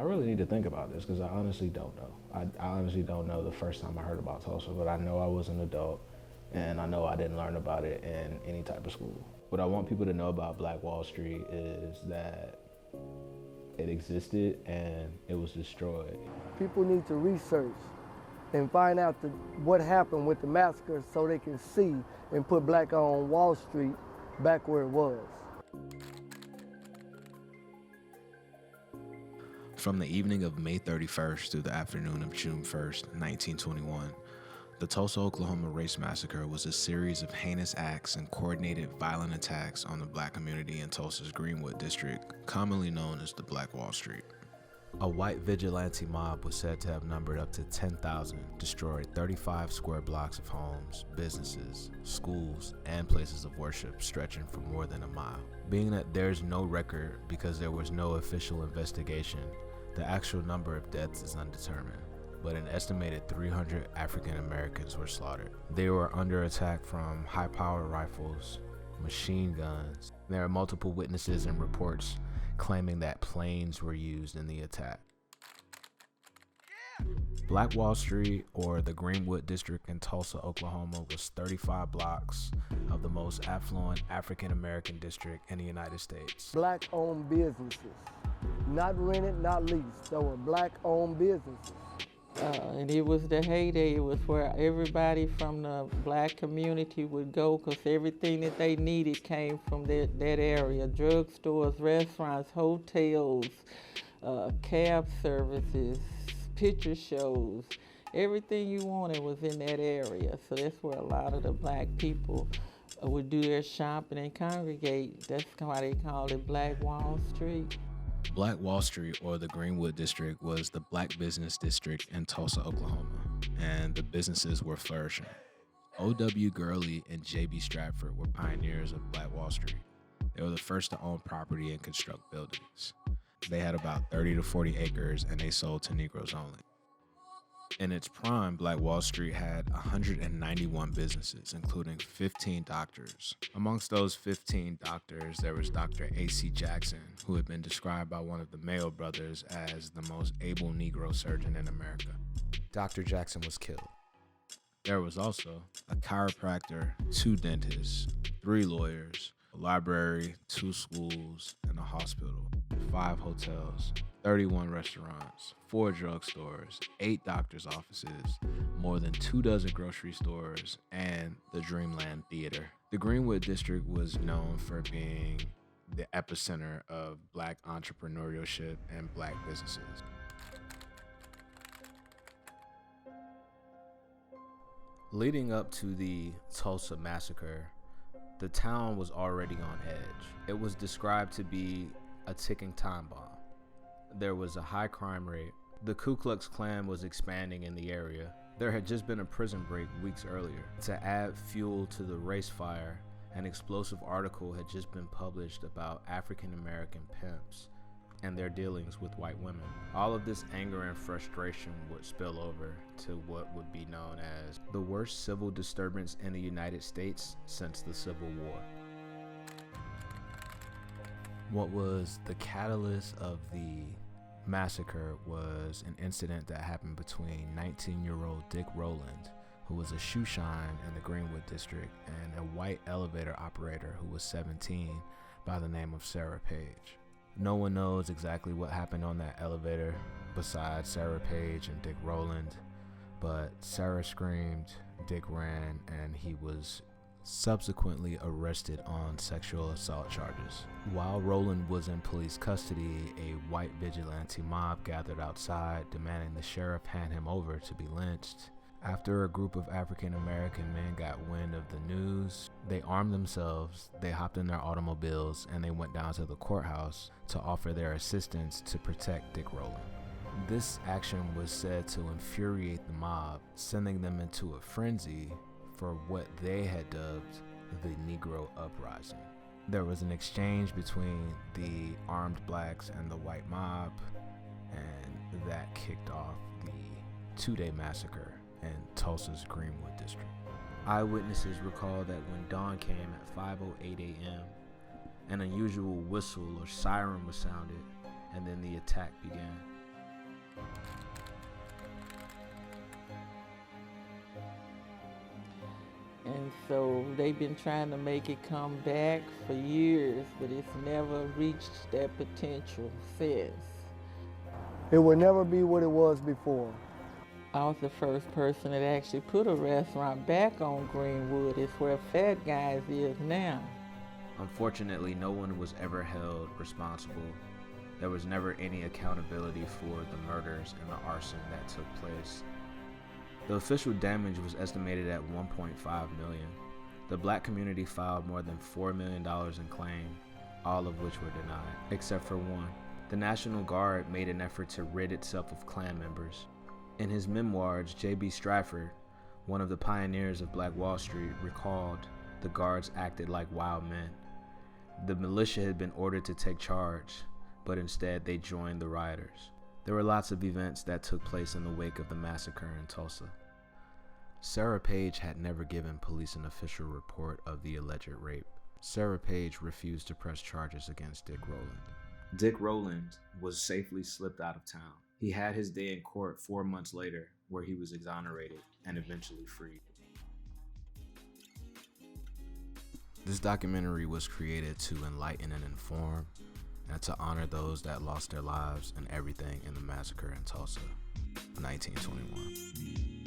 I really need to think about this because I honestly don't know. I honestly don't know the first time I heard about Tulsa, but I know I was an adult and I know I didn't learn about it in any type of school. What I want people to know about Black Wall Street is that it existed and it was destroyed. People need to research and find out what happened with the massacre so they can see and put Black on Wall Street back where it was. From the evening of May 31st through the afternoon of June 1st, 1921, the Tulsa, Oklahoma Race Massacre was a series of heinous acts and coordinated violent attacks on the Black community in Tulsa's Greenwood district, commonly known as the Black Wall Street. A white vigilante mob was said to have numbered up to 10,000, destroyed 35 square blocks of homes, businesses, schools, and places of worship stretching for more than a mile. Being that there's no record because there was no official investigation, the actual number of deaths is undetermined, but an estimated 300 African Americans were slaughtered. They were under attack from high-powered rifles, machine guns. There are multiple witnesses and reports claiming that planes were used in the attack. Black Wall Street, or the Greenwood district in Tulsa, Oklahoma, was 35 blocks of the most affluent African American district in the United States. Black-owned businesses, not rented, not leased. They were Black-owned businesses. And it was the heyday. It was where everybody from the Black community would go because everything that they needed came from that area. Drugstores, restaurants, hotels, cab services, picture shows. Everything you wanted was in that area. So that's where a lot of the Black people would do their shopping and congregate. That's why they called it Black Wall Street. Black Wall Street, or the Greenwood district, was the Black business district in Tulsa, Oklahoma, and the businesses were flourishing. O.W. Gurley and J.B. Stratford were pioneers of Black Wall Street. They were the first to own property and construct buildings. They had about 30 to 40 acres, and they sold to Negroes only. In its prime, Black Wall Street had 191 businesses, including 15 doctors. Amongst those 15 doctors, there was Dr. A.C. Jackson, who had been described by one of the Mayo brothers as the most able Negro surgeon in America. Dr. Jackson was killed. There was also a chiropractor, 2 dentists, 3 lawyers, a library, 2 schools, and a hospital, 5 hotels, 31 restaurants, 4 drugstores, 8 doctor's offices, more than 24 grocery stores, and the Dreamland Theater. The Greenwood District was known for being the epicenter of Black entrepreneurship and Black businesses. Leading up to the Tulsa Massacre, the town was already on edge. It was described to be a ticking time bomb. There was a high crime rate. The Ku Klux Klan was expanding in the area. There had just been a prison break weeks earlier. To add fuel to the race fire, an explosive article had just been published about African American pimps and their dealings with white women. All of this anger and frustration would spill over to what would be known as the worst civil disturbance in the United States since the Civil War. What was the catalyst of the massacre was an incident that happened between 19-year-old Dick Rowland, who was a shoe shine in the Greenwood district, and a white elevator operator who was 17 by the name of Sarah Page. No one knows exactly what happened on that elevator besides Sarah Page and Dick Rowland, but Sarah screamed, Dick ran, and he was subsequently arrested on sexual assault charges. While Rowland was in police custody, a white vigilante mob gathered outside demanding the sheriff hand him over to be lynched. After a group of African American men got wind of the news, they armed themselves, they hopped in their automobiles, and they went down to the courthouse to offer their assistance to protect Dick Rowland. This action was said to infuriate the mob, sending them into a frenzy for what they had dubbed the Negro Uprising. There was an exchange between the armed blacks and the white mob, and that kicked off the 2-day massacre in Tulsa's Greenwood district. Eyewitnesses recall that when dawn came at 5:08 a.m., an unusual whistle or siren was sounded, and then the attack began. And so they've been trying to make it come back for years, but it's never reached that potential since. It will never be what it was before. I was the first person that actually put a restaurant back on Greenwood. It's where Fat Guys is now. Unfortunately, no one was ever held responsible. There was never any accountability for the murders and the arson that took place. The official damage was estimated at $1.5 million. The black community filed more than $4 million in claim, all of which were denied, except for one. The National Guard made an effort to rid itself of Klan members. In his memoirs, J.B. Stratford, one of the pioneers of Black Wall Street, recalled the guards acted like wild men. The militia had been ordered to take charge, but instead they joined the rioters. There were lots of events that took place in the wake of the massacre in Tulsa. Sarah Page had never given police an official report of the alleged rape. Sarah Page refused to press charges against Dick Rowland. Dick Rowland was safely slipped out of town. He had his day in court 4 months later, where he was exonerated and eventually freed. This documentary was created to enlighten and inform, and to honor those that lost their lives and everything in the massacre in Tulsa, 1921.